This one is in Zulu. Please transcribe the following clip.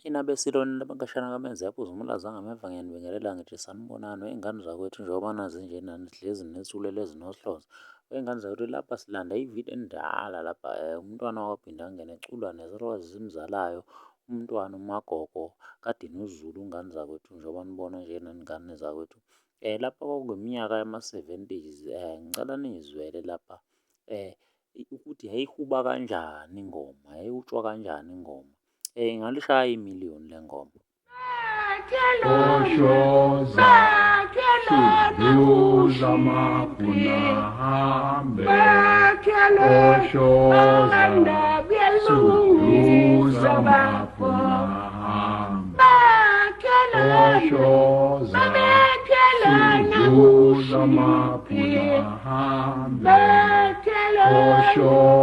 Inabesilwane labankashana kamenza yaphuza umlaza angameva ngiyanibingelela ngithi sanibonani ingane zakwethu njengoba nazi nje nani sihlezi nethulele ezinohlonze. Ingane zakwethu lapha silanda ividiyo endala lapha umntwana waphinda angene ecula nezalukazi zimzalayo umntwana uMagogo kade noZulu ngane zakwethu njengoba nibona nje nani ngane zakwethu. Lapha kwakuwiminyaka yama-70s, ngicela niyizwele lapha ukuthi yayihuba kanjani ingoma, yayihutshwa kanjani ingoma. Ingalishaya imiliyoni le ngoma. Oshoza Suduza Mapuna Hambe Oshoza Suduza Mapuna Hambe Oshoza Suduza Mapuna Hambe Oshoza